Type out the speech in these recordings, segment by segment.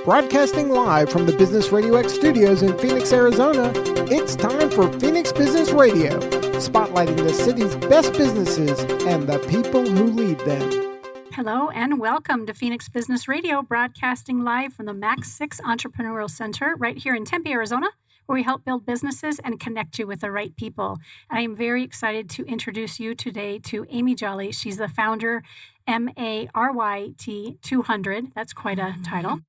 Broadcasting live from the Business RadioX studios in Phoenix, Arizona, it's time for Phoenix Business Radio, spotlighting the city's best businesses and the people who lead them. Hello and welcome to Phoenix Business Radio, broadcasting live from the Max 6 Entrepreneurial Center right here in Tempe, Arizona, where we help build businesses and connect you with the right people. I am very excited to introduce you today to Amy Jolley. She's the founder, MARYT 200. That's quite a title.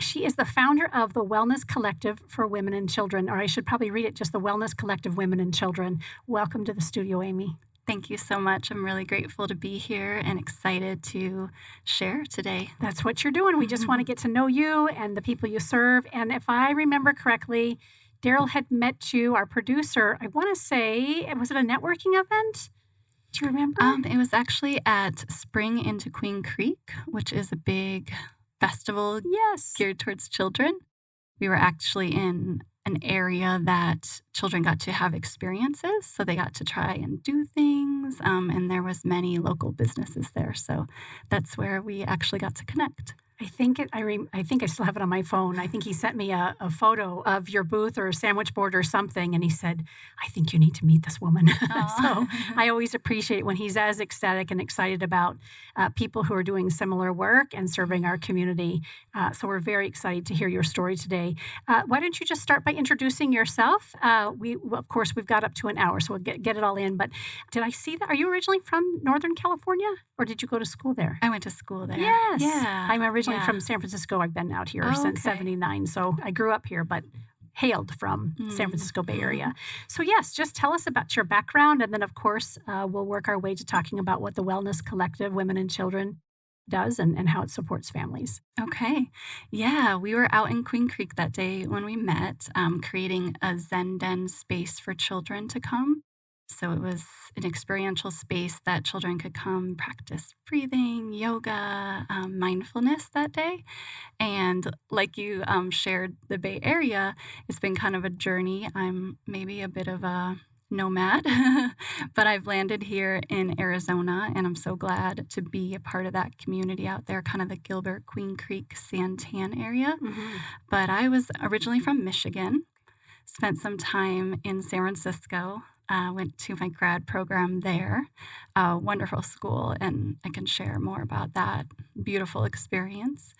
She is the founder of the Wellness Collective for Women and Children, or I should probably read it just the Wellness Collective Women and Children. Welcome to the studio, Amy. Thank you so much. I'm really grateful to be here and excited to share today. That's what you're doing. We just want to get to know you and the people you serve. And if I remember correctly, Daryl had met you, our producer, I want to say, was it a networking event? Do you remember? It was actually at Spring into Queen Creek, which is a big festival geared towards children. We were actually in an area that children got to have experiences, so they got to try and do things, and there was many local businesses there, so that's where we actually got to connect. I think I still have it on my phone. I think he sent me a photo of your booth or a sandwich board or something, and he said, I think you need to meet this woman. So I always appreciate when he's as ecstatic and excited about people who are doing similar work and serving our community. So we're very excited to hear your story today. Why don't you just start by introducing yourself? Of course, we've got up to an hour, so we'll get it all in. But did I see that? Are you originally from Northern California, or did you go to school there? I went to school there. Yes. Yeah. I'm originally from San Francisco. I've been out here since 79. So I grew up here, but hailed from San Francisco Bay Area. So yes, just tell us about your background. And then, of course, we'll work our way to talking about what the Wellness Collective Women and Children does and how it supports families. Okay. Yeah, we were out in Queen Creek that day when we met, creating a Zen Den space for children to come. So it was an experiential space that children could come practice breathing, yoga, mindfulness that day. And like you shared the Bay Area, it's been kind of a journey. I'm maybe a bit of a nomad, but I've landed here in Arizona, and I'm so glad to be a part of that community out there, kind of the Gilbert, Queen Creek, Santan area. But I was originally from Michigan, spent some time in San Francisco, went to my grad program there, wonderful school, and I can share more about that beautiful experience,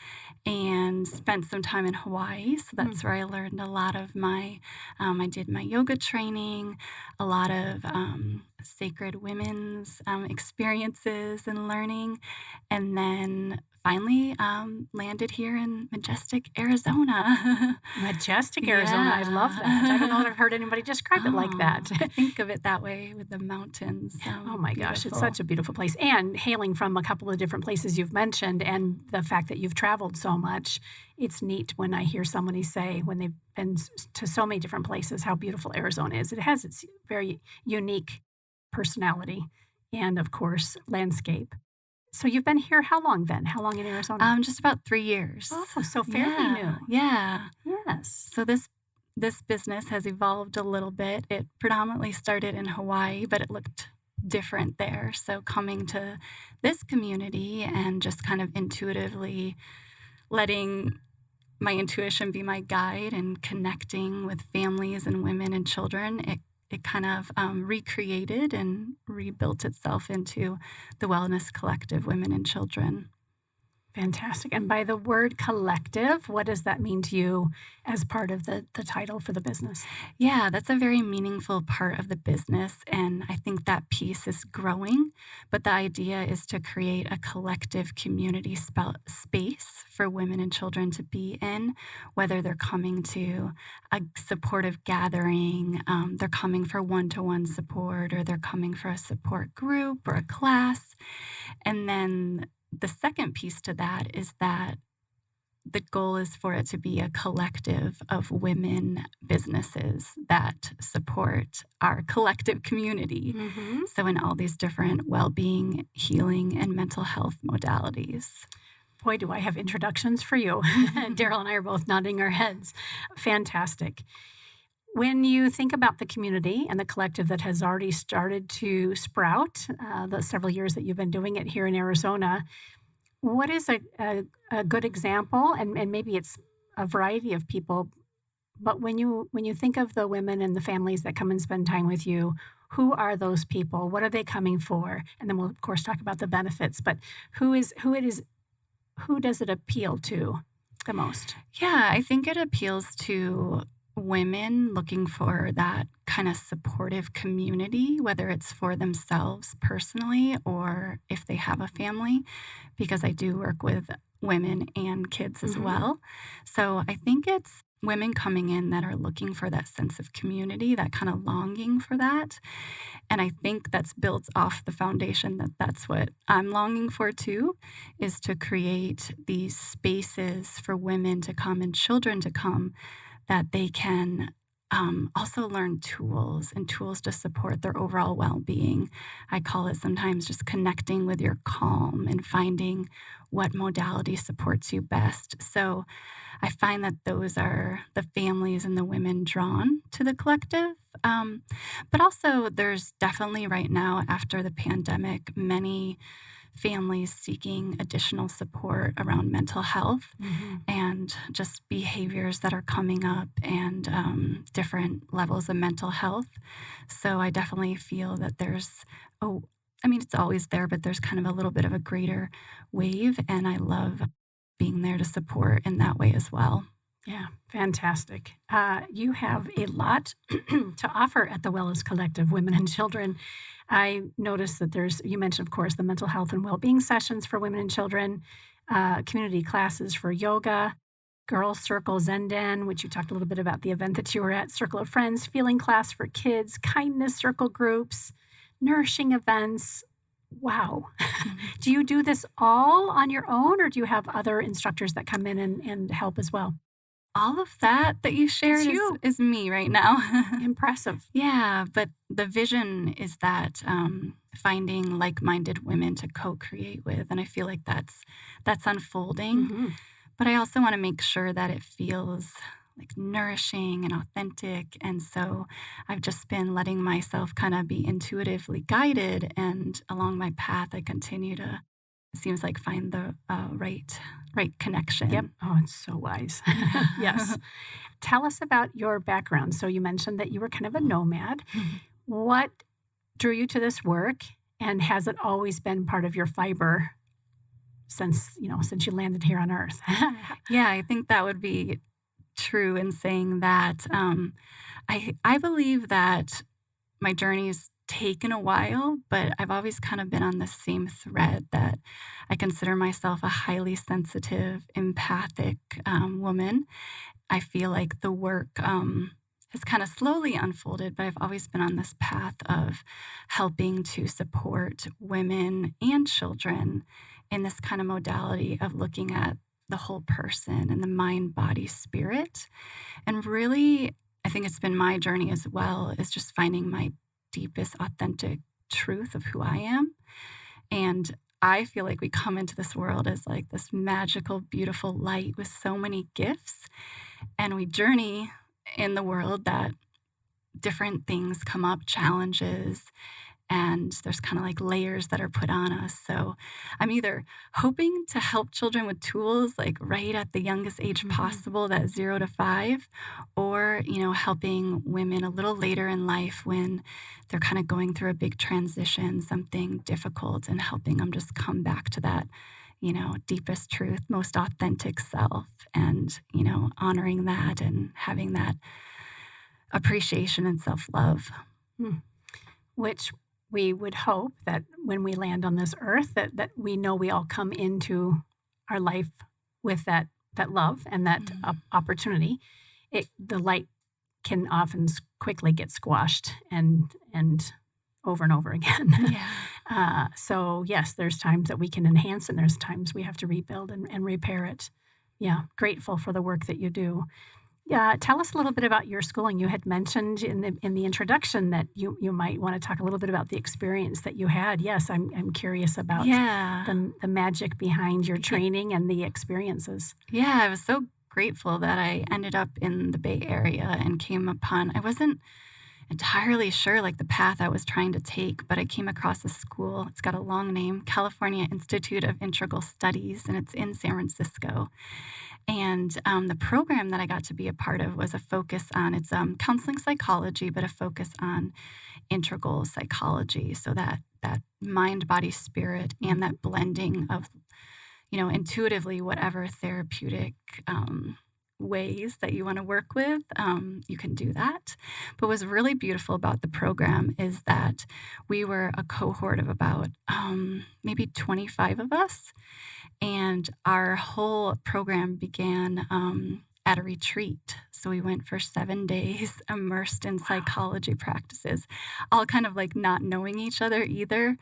and spent some time in Hawaii. So that's where I learned a lot of I did my yoga training, a lot of sacred women's experiences and learning, and then finally landed here in majestic Arizona. Majestic Arizona. I love that. I don't know if I've heard anybody describe it like that. I think of it that way with the mountains. Oh my gosh, it's such a beautiful place. And hailing from a couple of different places you've mentioned and the fact that you've traveled so much, it's neat when I hear somebody say when they've been to so many different places how beautiful Arizona is. It has its very unique personality and, of course, landscape. So you've been here how long then? How long in Arizona? Just about 3 years. Oh, so fairly new. Yeah. Yes. So this business has evolved a little bit. It predominantly started in Hawaii, but it looked different there. So coming to this community and just kind of intuitively letting my intuition be my guide and connecting with families and women and children, it kind of recreated and rebuilt itself into the Wellness Collective Women and Children. Fantastic. And by the word collective, what does that mean to you as part of the title for the business? Yeah, that's a very meaningful part of the business, and I think that piece is growing. But the idea is to create a collective community space for women and children to be in, whether they're coming to a supportive gathering, they're coming for one-to-one support, or they're coming for a support group or a class. And then the second piece to that is that the goal is for it to be a collective of women businesses that support our collective community. So in all these different well-being, healing, and mental health modalities. Boy, do I have introductions for you. Daryl and I are both nodding our heads. Fantastic. When you think about the community and the collective that has already started to sprout, the several years that you've been doing it here in Arizona, what is a good example, and maybe it's a variety of people. But when you think of the women and the families that come and spend time with you, who are those people? What are they coming for? And then we'll of course talk about the benefits. But who does it appeal to the most? Yeah, I think it appeals to women looking for that kind of supportive community, whether it's for themselves personally or if they have a family, because I do work with women and kids as well. So I think it's women coming in that are looking for that sense of community, that kind of longing for that. And I think that's built off the foundation that that's what I'm longing for too, is to create these spaces for women to come and children to come that they can also learn tools and tools to support their overall well-being. I call it sometimes just connecting with your calm and finding what modality supports you best. So I find that those are the families and the women drawn to the collective. But also, there's definitely right now, after the pandemic, many families seeking additional support around mental health and just behaviors that are coming up and different levels of mental health. So I definitely feel that it's always there, but there's kind of a little bit of a greater wave. And I love being there to support in that way as well. Yeah, fantastic. You have a lot to offer at the Wellness Collective, Women and Children. I noticed that you mentioned, of course, the mental health and well-being sessions for women and children, community classes for yoga, Girls Circle Zen Den, which you talked a little bit about the event that you were at, Circle of Friends, Feeling Class for kids, Kindness Circle groups, nourishing events. Wow. Do you do this all on your own, or do you have other instructors that come in and help as well? All of that you shared is me right now. Impressive. Yeah, but the vision is that finding like-minded women to co-create with, and I feel like that's unfolding. But I also want to make sure that it feels like nourishing and authentic. And so I've just been letting myself kind of be intuitively guided, and along my path, I continue to, it seems like, find the right connection. Yep. Oh, it's so wise. Yes. Tell us about your background. So you mentioned that you were kind of a nomad. What drew you to this work, and has it always been part of your fiber since you landed here on Earth? Yeah, I think that would be true in saying that. I believe that my journey's taken a while, but I've always kind of been on the same thread that I consider myself a highly sensitive, empathic woman. I feel like the work has kind of slowly unfolded, but I've always been on this path of helping to support women and children in this kind of modality of looking at the whole person and the mind, body, spirit. And really, I think it's been my journey as well, is just finding my deepest, authentic truth of who I am. And I feel like we come into this world as like this magical, beautiful light with so many gifts. And we journey in the world that different things come up, challenges, and there's kind of like layers that are put on us. So I'm either hoping to help children with tools like right at the youngest age possible, that 0 to 5, or, helping women a little later in life when they're kind of going through a big transition, something difficult, and helping them just come back to that, deepest truth, most authentic self, and, honoring that and having that appreciation and self-love. Which we would hope that when we land on this earth, that we know we all come into our life with that love and that opportunity. The light can often quickly get squashed and over and over again. So yes, there's times that we can enhance, and there's times we have to rebuild and repair it. Yeah, grateful for the work that you do. Yeah, tell us a little bit about your schooling. You had mentioned in the introduction that you might want to talk a little bit about the experience that you had. Yes, I'm curious about the magic behind your training and the experiences. Yeah, I was so grateful that I ended up in the Bay Area and I wasn't entirely sure like the path I was trying to take, but I came across a school. It's got a long name, California Institute of Integral Studies, and it's in San Francisco. And the program that I got to be a part of was a focus on it's counseling psychology, but a focus on integral psychology. So that mind, body, spirit, and that blending of, intuitively, whatever therapeutic ways that you want to work with, you can do that. But what's really beautiful about the program is that we were a cohort of about maybe 25 of us. And our whole program began at a retreat. So we went for 7 days immersed in psychology practices, all kind of like not knowing each other either,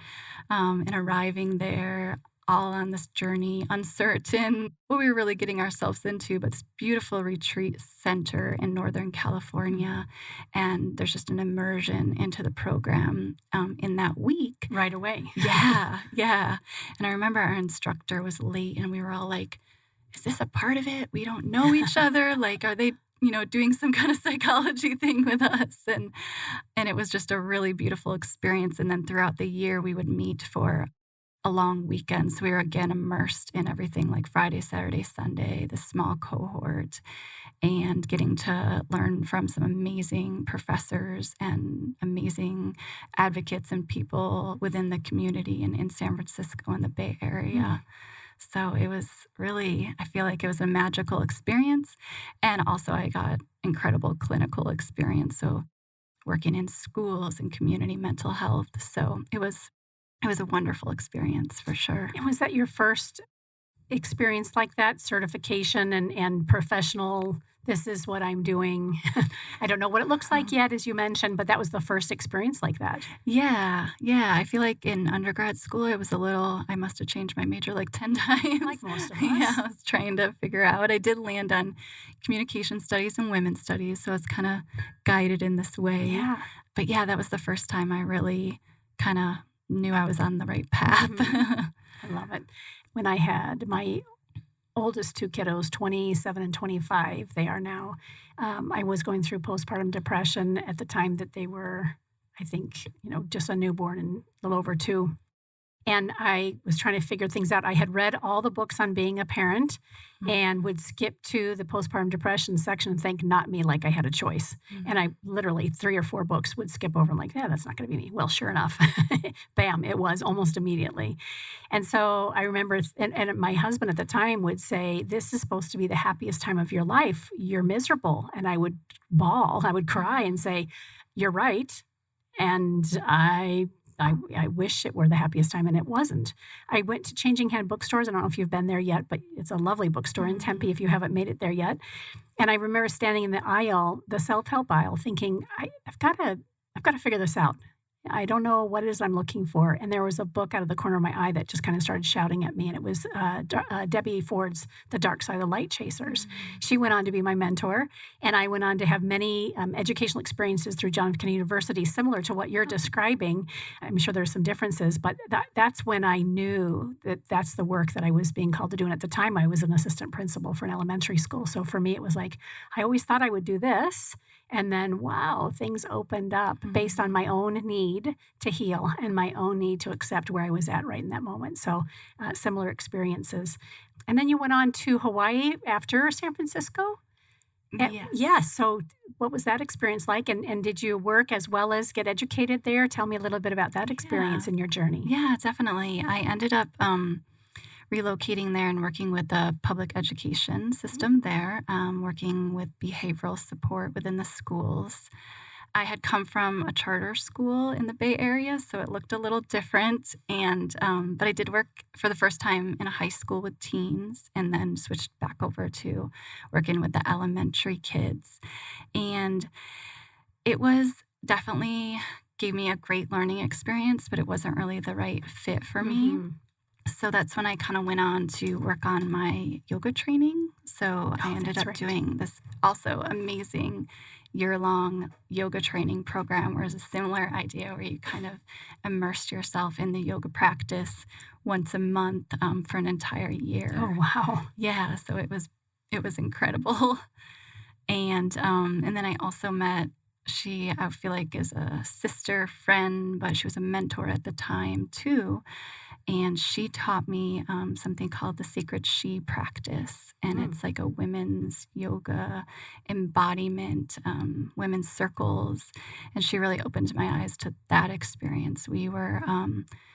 and arriving there all on this journey, uncertain what we were really getting ourselves into, but this beautiful retreat center in Northern California. And there's just an immersion into the program in that week. Right away. Yeah, yeah. And I remember our instructor was late and we were all like, is this a part of it? We don't know each other. Like, are they, doing some kind of psychology thing with us? And it was just a really beautiful experience. And then throughout the year, we would meet for a long weekend. So we were again immersed in everything like Friday, Saturday, Sunday, this small cohort, and getting to learn from some amazing professors and amazing advocates and people within the community in San Francisco and the Bay Area. So it was really, I feel like it was a magical experience. And also I got incredible clinical experience. So working in schools and community mental health. So it was a wonderful experience for sure. And was that your first experience like that, certification and professional, this is what I'm doing? I don't know what it looks like yet, as you mentioned, but that was the first experience like that. Yeah. I feel like in undergrad school, I must have changed my major like 10 times. Like most of us. Yeah, I was trying to figure out. I did land on communication studies and women's studies, so I was kind of guided in this way. Yeah. But yeah, that was the first time I really kind of knew I was on the right path. I love it. When I had my oldest two kiddos, 27 and 25, they are now, I was going through postpartum depression at the time that they were, I think, just a newborn and a little over 2. And I was trying to figure things out. I had read all the books on being a parent and would skip to the postpartum depression section and think, not me, like I had a choice. And I literally 3 or 4 books would skip over and like, yeah, that's not going to be me. Well, sure enough, bam, it was almost immediately. And so I remember, and my husband at the time would say, this is supposed to be the happiest time of your life. You're miserable. And I would bawl, I would cry and say, you're right. And I wish it were the happiest time, and it wasn't. I went to Changing Hand bookstores. I don't know if you've been there yet, but it's a lovely bookstore in Tempe if you haven't made it there yet. And I remember standing in the aisle, the self-help aisle, thinking, I've got to figure this out. I don't know what it is I'm looking for. And there was a book out of the corner of my eye that just kind of started shouting at me. And it was Debbie Ford's The Dark Side of Light Chasers. She went on to be my mentor. And I went on to have many educational experiences through John F. Kennedy University, similar to what you're describing. I'm sure there's some differences, but that's when I knew that that's the work that I was being called to do. And at the time, I was an assistant principal for an elementary school. So for me, it was like, I always thought I would do this. And then, wow, things opened up based on my own need to heal and my own need to accept where I was at right in that moment. So similar experiences. And then you went on to Hawaii after San Francisco? Yes. Yes. So what was that experience like? And did you work as well as get educated there? Tell me a little bit about that experience in your journey. Yeah, definitely. I ended up relocating there and working with the public education system there, working with behavioral support within the schools. I had come from a charter school in the Bay Area, so it looked a little different. And but I did work for the first time in a high school with teens, and then switched back over to working with the elementary kids. And it was definitely gave me a great learning experience, but it wasn't really the right fit for me. So that's when I kind of went on to work on my yoga training. So I ended up doing this also amazing year-long yoga training program, where it's a similar idea where you kind of immersed yourself in the yoga practice once a month for an entire year. Oh, wow. Yeah, so it was incredible. And then I also met, I feel like is a sister friend, but she was a mentor at the time too. And she taught me something called the Sacred She practice. And it's like a women's yoga embodiment, women's circles. And she really opened my eyes to that experience.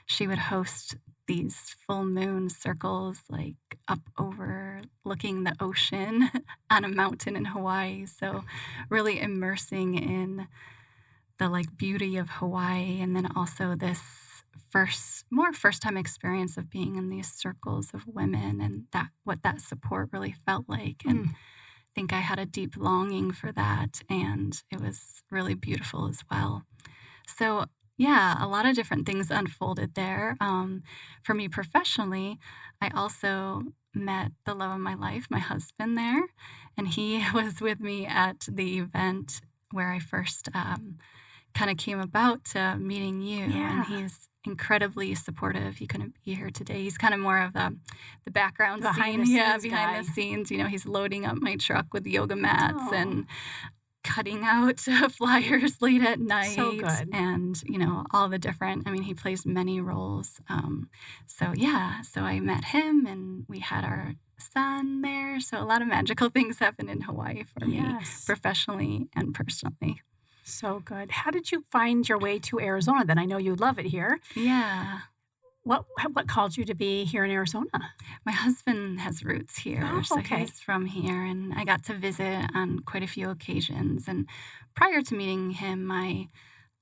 She would host these full moon circles, like up overlooking the ocean on a mountain in Hawaii. So really immersing in the like beauty of Hawaii, and then also this first time experience of being in these circles of women, and what that support really felt like. And I think I had a deep longing for that, and it was really beautiful as well. So yeah, a lot of different things unfolded there. For me professionally, I also met the love of my life, my husband, there, and he was with me at the event where I first kind of came about to meeting you. Yeah. And he's incredibly supportive. He couldn't be here today. He's kind of more of the background Behind scene. the Yeah, scenes behind guy. the scenes. He's loading up my truck with yoga mats Oh. and cutting out flyers late at night. So good. And, all the different, he plays many roles. So I met him and we had our son there. So a lot of magical things happened in Hawaii for me, Yes. professionally and personally. So good. How did you find your way to Arizona then? I know you love it here. Yeah. What called you to be here in Arizona? My husband has roots here, Oh, so okay. he's from here, and I got to visit on quite a few occasions. And prior to meeting him, my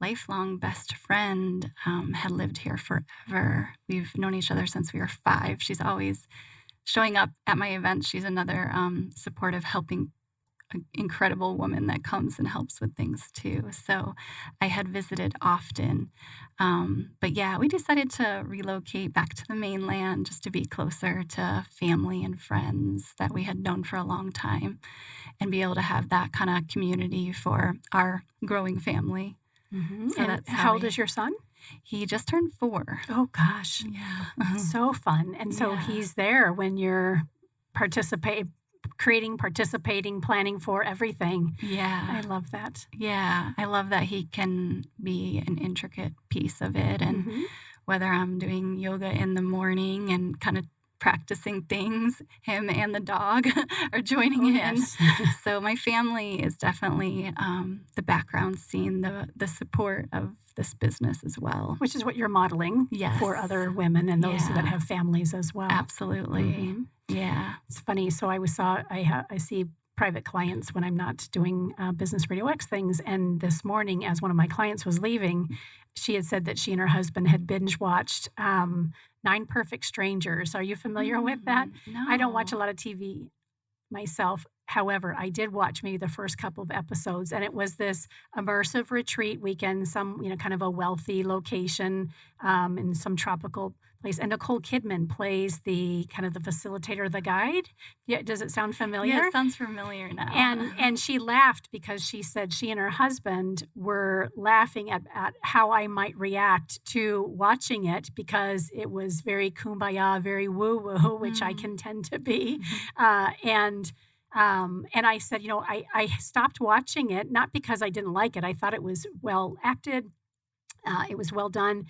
lifelong best friend had lived here forever. We've known each other since we were 5. She's always showing up at my events. She's another supportive, helping, incredible woman that comes and helps with things too. So I had visited often. But yeah, we decided to relocate back to the mainland just to be closer to family and friends that we had known for a long time and be able to have that kind of community for our growing family. Mm-hmm. So And that's how old is your son? He just turned 4. Oh, gosh. Yeah. So fun. And so Yeah. he's there when you're participating, planning for everything. Yeah. I love that. Yeah. I love that he can be an intricate piece of it. And Mhm. whether I'm doing yoga in the morning and kind of practicing things, him and the dog are joining Oh, in. yes. So my family is definitely the background scene, the support of this business as well. Which is what you're modeling Yes. for other women and those that Yeah. have families as well. Absolutely. Mhm. Yeah. It's funny. So I see private clients when I'm not doing Business RadioX things. And this morning, as one of my clients was leaving, she had said that she and her husband had binge watched 9 Perfect Strangers. Are you familiar with that? No. I don't watch a lot of TV myself. However, I did watch maybe the first couple of episodes, and it was this immersive retreat weekend, some, kind of a wealthy location in some tropical place. And Nicole Kidman plays the kind of the facilitator, the guide. Yeah, does it sound familiar? Yeah, it sounds familiar now. And she laughed because she said she and her husband were laughing at how I might react to watching it because it was very kumbaya, very woo-woo, which I can tend to be. And I said, I stopped watching it, not because I didn't like it. I thought it was well acted. It was well done.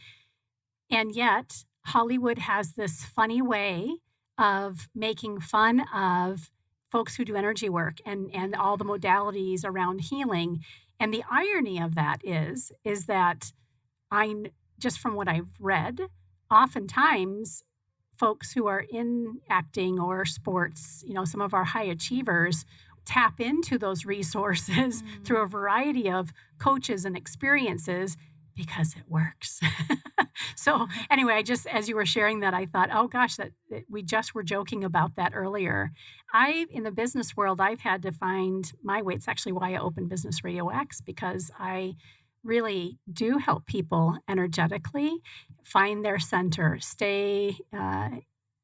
And yet Hollywood has this funny way of making fun of folks who do energy work and all the modalities around healing. And the irony of that is that just from what I've read, oftentimes folks who are in acting or sports, some of our high achievers tap into those resources through a variety of coaches and experiences because it works. So anyway, I just, as you were sharing that, I thought, oh gosh, that we just were joking about that earlier. In the business world, I've had to find my way. It's actually why I opened Business RadioX, because I really do help people energetically find their center, stay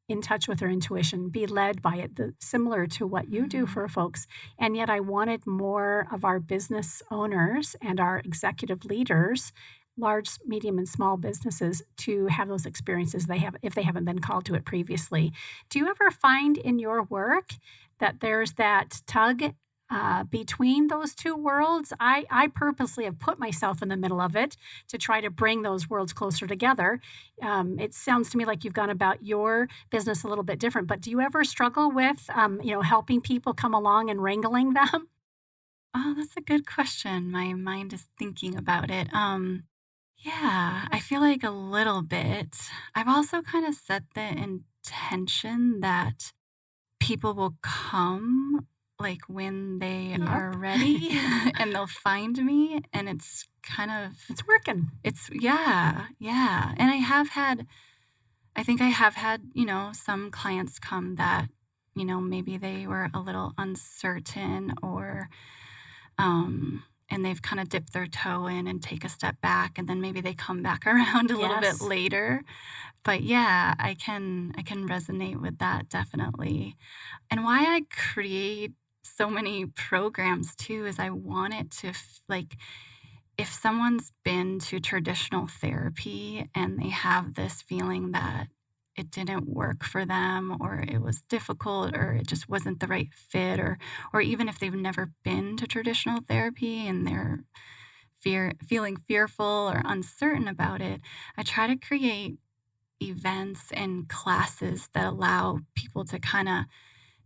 in touch with their intuition, be led by it, similar to what you do for folks. And yet I wanted more of our business owners and our executive leaders, large, medium, and small businesses, to have those experiences if they haven't been called to it previously. Do you ever find in your work that there's that tug between those two worlds. I purposely have put myself in the middle of it to try to bring those worlds closer together. It sounds to me like you've gone about your business a little bit different, but do you ever struggle with, helping people come along and wrangling them? Oh, that's a good question. My mind is thinking about it. Yeah, I feel like a little bit. I've also kind of set the intention that people will come like when they Yep. are ready and they'll find me. And it's kind of, It's working. yeah, yeah. And I think I have had, some clients come that, maybe they were a little uncertain or, and they've kind of dipped their toe in and take a step back, and then maybe they come back around a little bit Yes. later. But yeah, I can resonate with that definitely. And why I create so many programs too is I want it to like if someone's been to traditional therapy and they have this feeling that it didn't work for them or it was difficult or it just wasn't the right fit or even if they've never been to traditional therapy and they're feeling fearful or uncertain about it, I try to create events and classes that allow people to kind of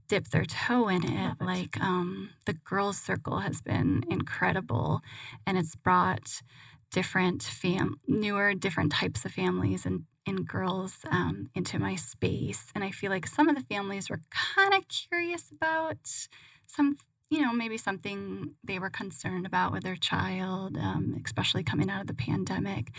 dip their toe in it. Love it. Like the girls' circle has been incredible, and it's brought newer, different types of families and girls into my space. And I feel like some of the families were kind of curious about some. Maybe something they were concerned about with their child, especially coming out of the pandemic.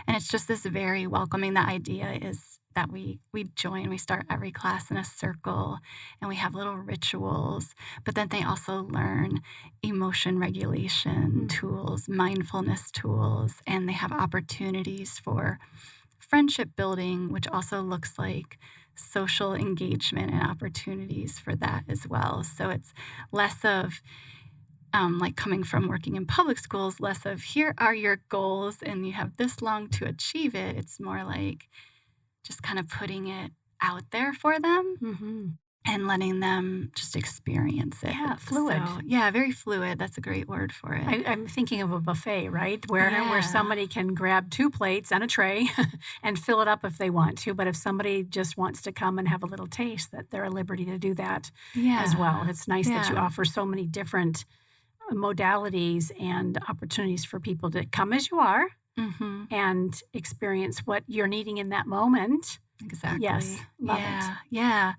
And it's just this very welcoming. The idea is that we join, we start every class in a circle and we have little rituals, but then they also learn emotion regulation tools, mindfulness tools, and they have opportunities for friendship building, which also looks like social engagement and opportunities for that as well. So it's less of like coming from working in public schools, less of here are your goals and you have this long to achieve it. It's more like just kind of putting it out there for them Mm-hmm. and letting them just experience it. Yeah, fluid. So, yeah, very fluid. That's a great word for it. I'm thinking of a buffet, right? Where Yeah. somebody can grab 2 plates and a tray and fill it up if they want to. But if somebody just wants to come and have a little taste, that they're at liberty to do that as well. Yeah. It's nice that you Yeah. offer so many different modalities and opportunities for people to come as you are hmm and experience what you're needing in that moment. Exactly. Yes, love it. Yeah. Yeah.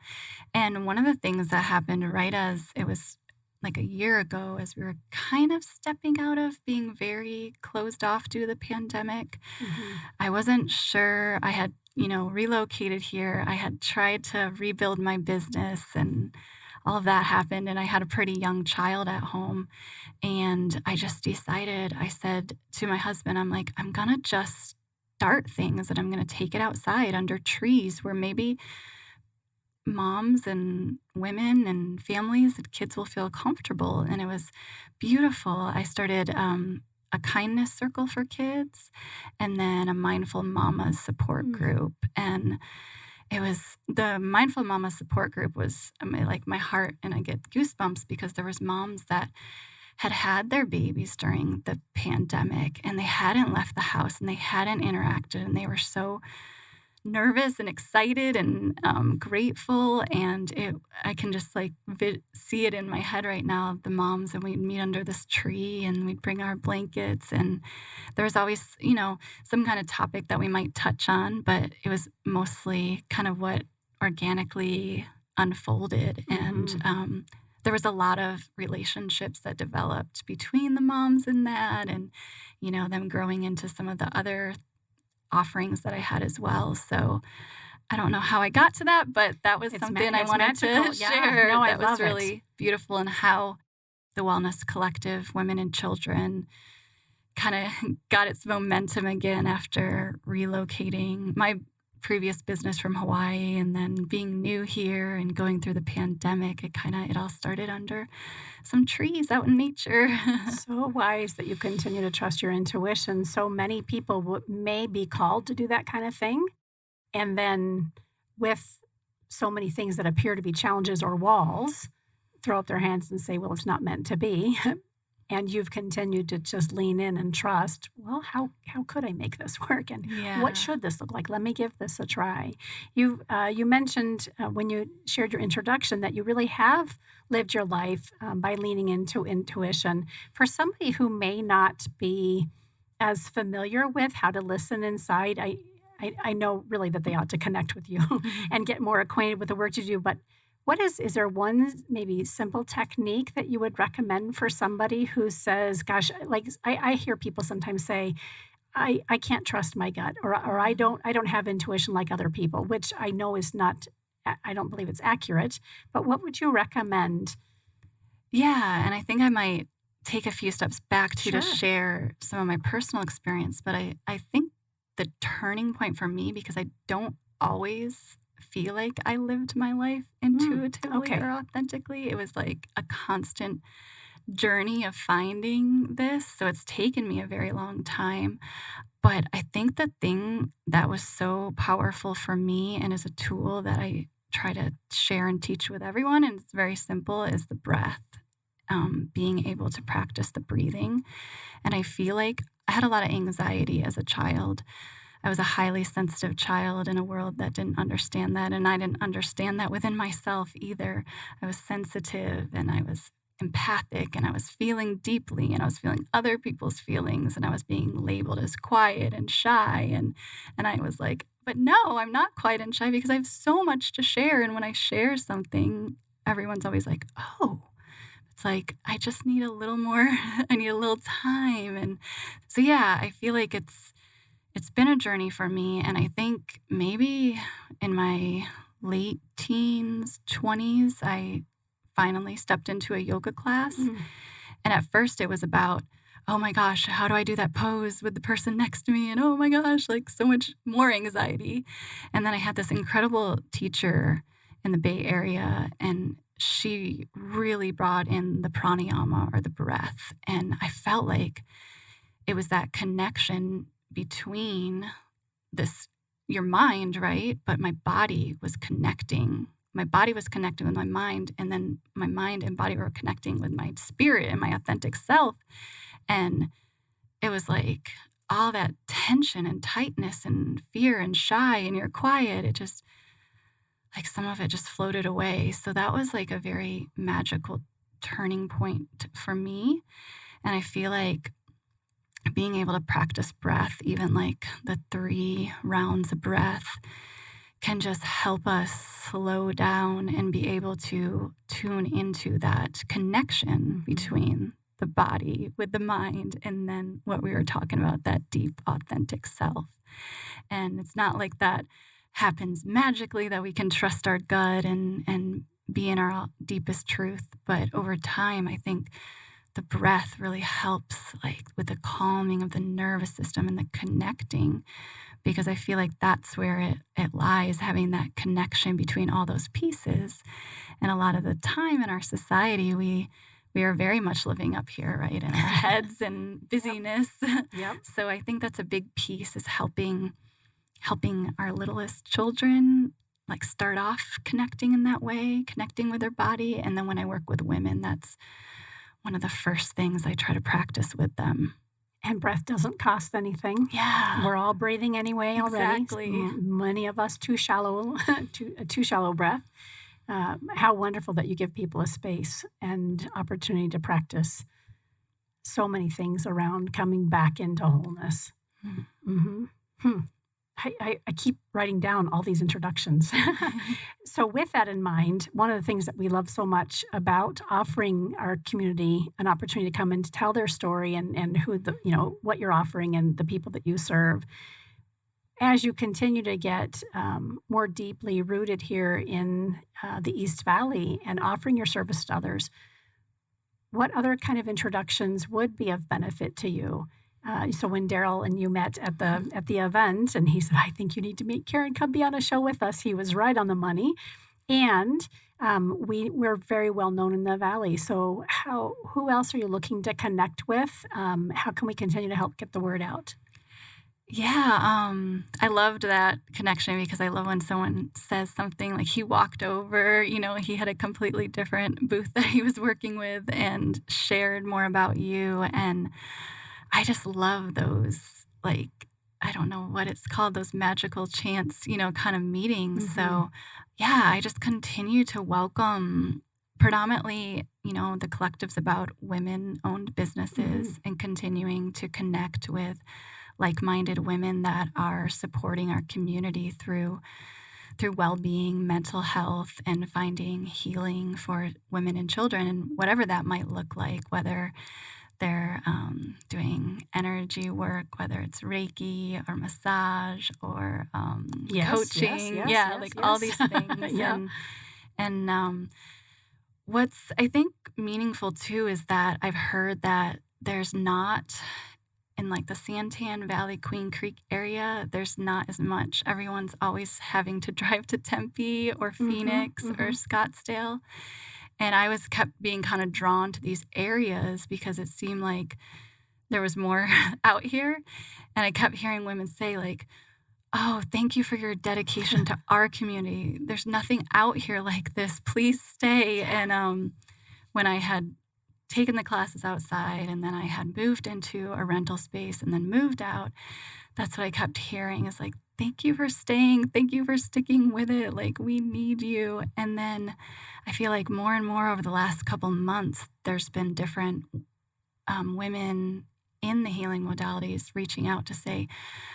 And one of the things that happened right as it was like a year ago, as we were kind of stepping out of being very closed off due to the pandemic, Mhm. I wasn't sure. I had, relocated here. I had tried to rebuild my business and all of that happened. And I had a pretty young child at home. And I just decided, I said to my husband, I'm like, I'm going to just start things and I'm going to take it outside under trees where maybe moms and women and families and kids will feel comfortable. And it was beautiful. I started a kindness circle for kids and then a mindful mama support Mm. group. And it was the mindful mama support group was like my heart, and I get goosebumps because there was moms that had their babies during the pandemic and they hadn't left the house and they hadn't interacted and they were so nervous and excited and grateful. And I can just like see it in my head right now, the moms, and we'd meet under this tree and we'd bring our blankets. And there was always, some kind of topic that we might touch on, but it was mostly kind of what organically unfolded. And there was a lot of relationships that developed between the moms and that, and, them growing into some of the other offerings that I had as well. So I don't know how I got to that, but that was something I it's wanted magical. to Yeah, share. no, I That was love it. really beautiful, and how the Wellness Collective, Women and Children, kind of got its momentum again after relocating my previous business from Hawaii and then being new here and going through the pandemic. It all started under some trees out in nature. So wise that you continue to trust your intuition. So many people may be called to do that kind of thing. And then with so many things that appear to be challenges or walls throw up their hands and say, well, it's not meant to be. And you've continued to just lean in and trust, well, how could I make this work? And what should this look like? Let me give this a try. You mentioned when you shared your introduction that you really have lived your life by leaning into intuition. For somebody who may not be as familiar with how to listen inside, I know really that they ought to connect with you and get more acquainted with the work you do, but is there one maybe simple technique that you would recommend for somebody who says, gosh, like I hear people sometimes say, I can't trust my gut, or I don't have intuition like other people, which I know is not, I don't believe it's accurate, but what would you recommend? Yeah, and I think I might take a few steps back to Sure. share some of my personal experience, but I think the turning point for me, because I don't always feel like I lived my life intuitively okay. or authentically. It was like a constant journey of finding this. So it's taken me a very long time. But I think the thing that was so powerful for me and is a tool that I try to share and teach with everyone, and it's very simple, is the breath. Being able to practice the breathing. And I feel like I had a lot of anxiety as a child. I was a highly sensitive child in a world that didn't understand that, and I didn't understand that within myself either. I was sensitive, and I was empathic, and I was feeling deeply, and I was feeling other people's feelings, and I was being labeled as quiet and shy, and I was like, but no, I'm not quiet and shy because I have so much to share, and when I share something, everyone's always like, oh, it's like, I just need a little more, I need a little time. And so, yeah, I feel like it's been a journey for me. And I think maybe in my late teens, 20s, I finally stepped into a yoga class. Mm. And at first it was about, oh my gosh, how do I do that pose with the person next to me? And oh my gosh, like so much more anxiety. And then I had this incredible teacher in the Bay Area, and she really brought in the pranayama, or the breath. And I felt like it was that connection between your mind, right? But my body was connecting. My body was connecting with my mind, and then my mind and body were connecting with my spirit and my authentic self. And it was like all that tension and tightness and fear and shy, and you're quiet. It just, like, some of it just floated away. So that was like a very magical turning point for me. And I feel like being able to practice breath, even like the 3 rounds of breath, can just help us slow down and be able to tune into that connection between the body with the mind, and then what we were talking about, that deep, authentic self. And it's not like that happens magically, that we can trust our gut and be in our deepest truth. But over time, I think the breath really helps, like with the calming of the nervous system and the connecting, because I feel like that's where it lies, having that connection between all those pieces. And a lot of the time in our society, we are very much living up here, right, in our heads and busyness. Yep. So I think that's a big piece, is helping our littlest children like start off connecting in that way, connecting with their body. And then when I work with women, that's one of the first things I try to practice with them. And breath doesn't cost anything. Yeah. We're all breathing anyway already. Exactly. Many of us too shallow breath. How wonderful that you give people a space and opportunity to practice so many things around coming back into wholeness. Mm-hmm. I keep writing down all these introductions. So with that in mind, one of the things that we love so much about offering our community an opportunity to come and to tell their story, and who what you're offering and the people that you serve, as you continue to get more deeply rooted here in the East Valley and offering your service to others, what other kind of introductions would be of benefit to you? So when Daryl and you met at the event, and he said, I think you need to meet Karen, come be on a show with us, he was right on the money. And we're very well known in the Valley. So who else are you looking to connect with? How can we continue to help get the word out? Yeah, I loved that connection because I love when someone says something like he walked over, he had a completely different booth that he was working with and shared more about you. And I just love those, like, I don't know what it's called, those magical chance, kind of meetings. So, yeah, I just continue to welcome predominantly, the collectives about women-owned businesses and continuing to connect with like-minded women that are supporting our community through well-being, mental health, and finding healing for women and children, and whatever that might look like, whether they're doing energy work, whether it's Reiki or massage or coaching. All these things. Yeah. And what's, I think, meaningful too is that I've heard that there's not, in like the Santan Valley, Queen Creek area, there's not as much. Everyone's always having to drive to Tempe or Phoenix or Scottsdale. And I was kept being kind of drawn to these areas because it seemed like there was more out here. And I kept hearing women say, like, oh, thank you for your dedication to our community. There's nothing out here like this. Please stay. And when I had taken the classes outside and then I had moved into a rental space and then moved out, that's what I kept hearing is like, thank you for staying. Thank you for sticking with it. Like, we need you. And then I feel like more and more over the last couple months, there's been different women in the healing modalities reaching out to say,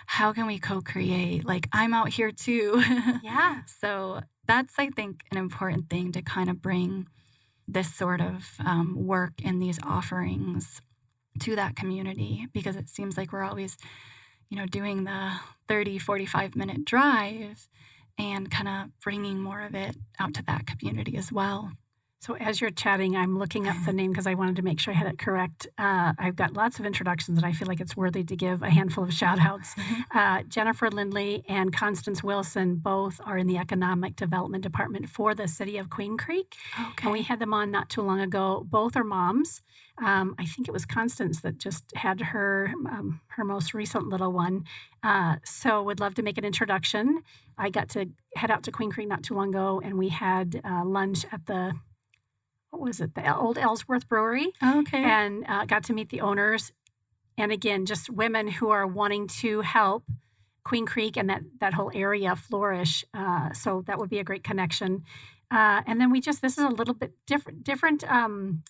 how can we co-create? Like, I'm out here too. Yeah. So that's, I think, an important thing to kind of bring this sort of work and these offerings to that community, because it seems like we're always, doing the 30, 45-minute drive and kind of bringing more of it out to that community as well. So as you're chatting, I'm looking up the name because I wanted to make sure I had it correct. I've got lots of introductions, and I feel like it's worthy to give a handful of shout-outs. Jennifer Lindley and Constance Wilson both are in the Economic Development Department for the city of Queen Creek. Okay. And we had them on not too long ago. Both are moms. I think it was Constance that just had her most recent little one. So would love to make an introduction. I got to head out to Queen Creek not too long ago, and we had lunch at the old Ellsworth Brewery, Okay. and got to meet the owners. And again, just women who are wanting to help Queen Creek and that whole area flourish. So that would be a great connection. And then this is a little bit different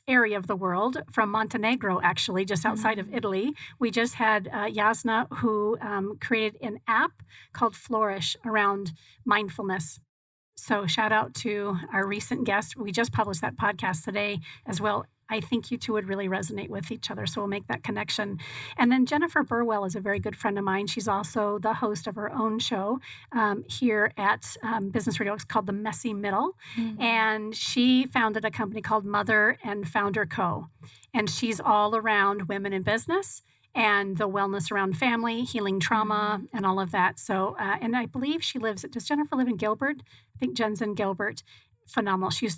area of the world, from Montenegro, actually, just outside of Italy. We just had Jasna, who created an app called Flourish around mindfulness. So shout out to our recent guest. We just published that podcast today as well. I think you two would really resonate with each other, so we'll make that connection. And then Jennifer Burwell is a very good friend of mine. She's also the host of her own show here at Business RadioX called The Messy Middle. And she founded a company called Mother and Founder Co. And she's all around women in business and the wellness around family, healing trauma, and all of that. So, and I believe does Jennifer live in Gilbert? I think Jen's in Gilbert. Phenomenal. She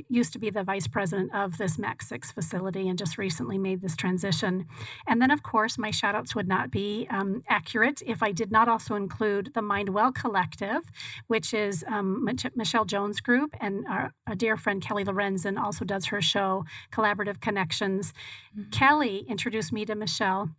used to be the vice president of this MAX 6 facility and just recently made this transition. And then, of course, my shout outs would not be accurate if I did not also include the Mind Well Collective, which is Michelle Jones' group, and a dear friend, Kelly Lorenzen, also does her show, Collaborative Connections. Kelly introduced me to Michelle.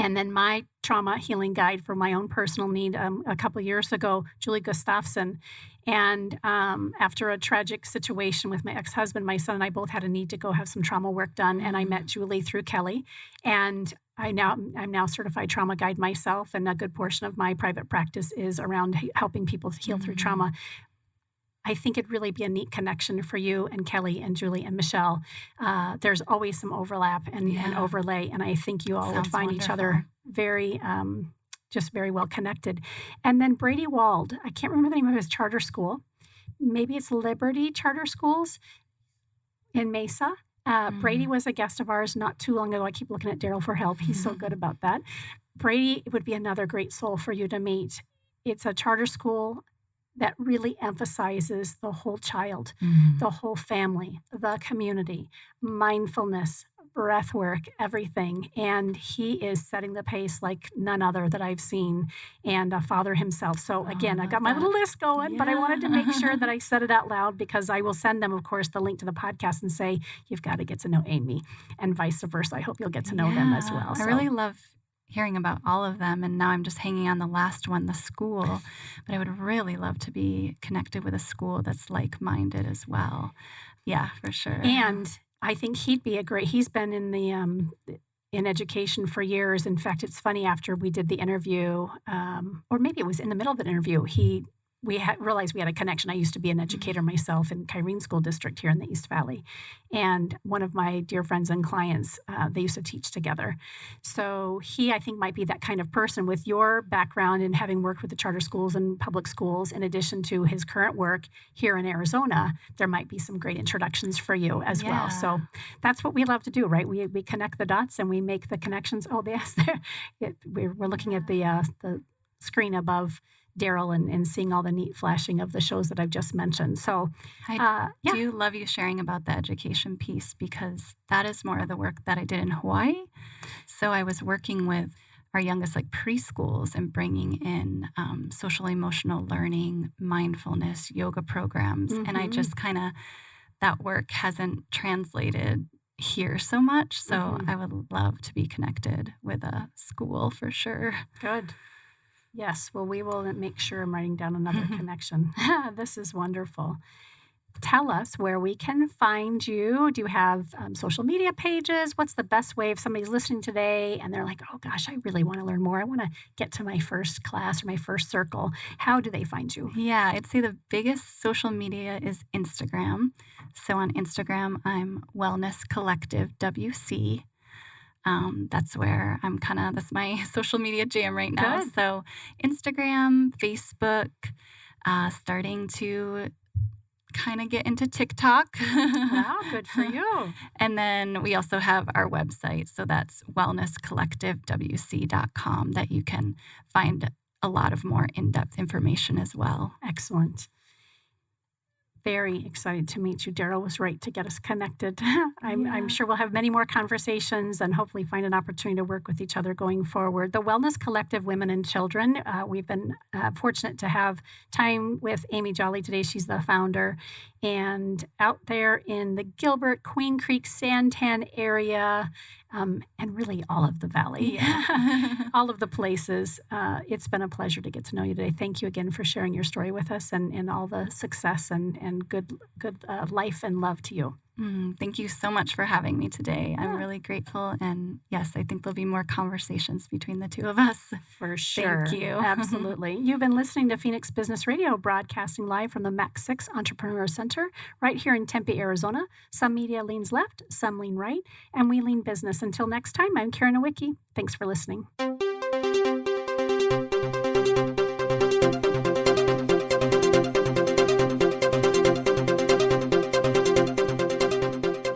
And then my trauma healing guide for my own personal need a couple of years ago, Julie Gustafson. And after a tragic situation with my ex-husband, my son and I both had a need to go have some trauma work done. And I met Julie through Kelly. And I'm now certified trauma guide myself. And a good portion of my private practice is around helping people heal through trauma. I think it'd really be a neat connection for you and Kelly and Julie and Michelle. There's always some overlap and overlay, and I think you all would find each other very, just very well connected. And then Brady Wald, I can't remember the name of his charter school. Maybe it's Liberty Charter Schools in Mesa. Brady was a guest of ours not too long ago. I keep looking at Daryl for help. He's so good about that. Brady would be another great soul for you to meet. It's a charter school that really emphasizes the whole child, the whole family, the community, mindfulness, breath work, everything. And he is setting the pace like none other that I've seen, and a father himself. So again, I got my little list going, but I wanted to make sure that I said it out loud, because I will send them, of course, the link to the podcast and say, you've got to get to know Amy, and vice versa. I hope you'll get to know them as well. I really love hearing about all of them, and now I'm just hanging on the last one, the school. But I would really love to be connected with a school that's like-minded as well. Yeah, for sure. And I think he'd be he's been in the in education for years. In fact, it's funny, after we did the interview, or maybe it was in the middle of the interview, we realized we had a connection. I used to be an educator myself in Kyrene School District here in the East Valley. And one of my dear friends and clients, they used to teach together. So he, I think, might be that kind of person with your background in having worked with the charter schools and public schools, in addition to his current work here in Arizona. There might be some great introductions for you as well. So that's what we love to do, right? We connect the dots and we make the connections. Oh, yes, we're looking at the screen above Daryl and seeing all the neat flashing of the shows that I've just mentioned. So I do love you sharing about the education piece, because that is more of the work that I did in Hawaii. So I was working with our youngest preschools and bringing in social emotional learning, mindfulness, yoga programs. And I just that work hasn't translated here so much. So I would love to be connected with a school for sure. Good. Yes, well, we will make sure I'm writing down another connection. This is wonderful. Tell us where we can find you. Do you have social media pages? What's the best way if somebody's listening today and they're like, oh gosh, I really want to learn more. I want to get to my first class or my first circle. How do they find you? Yeah, I'd say the biggest social media is Instagram. So on Instagram, I'm Wellness Collective WC. That's where I'm that's my social media jam right now. Good. So Instagram, Facebook, starting to get into TikTok. Wow, good for you. And then we also have our website. So that's wellnesscollectivewc.com, that you can find a lot of more in-depth information as well. Excellent. Very excited to meet you. Daryl was right to get us connected. I'm sure we'll have many more conversations and hopefully find an opportunity to work with each other going forward. The Wellness Collective Women and Children, we've been fortunate to have time with Amy Jolley today. She's the founder. And out there in the Gilbert, Queen Creek, Santan area, and really all of the valley, all of the places. It's been a pleasure to get to know you today. Thank you again for sharing your story with us, and all the success and good life and love to you. Thank you so much for having me today. I'm really grateful. And yes, I think there'll be more conversations between the two of us. For sure. Thank you. Absolutely. You've been listening to Phoenix Business Radio, broadcasting live from the Mac 6 Entrepreneur Center right here in Tempe, Arizona. Some media leans left, some lean right, and we lean business. Until next time, I'm Karen Nowicki. Thanks for listening.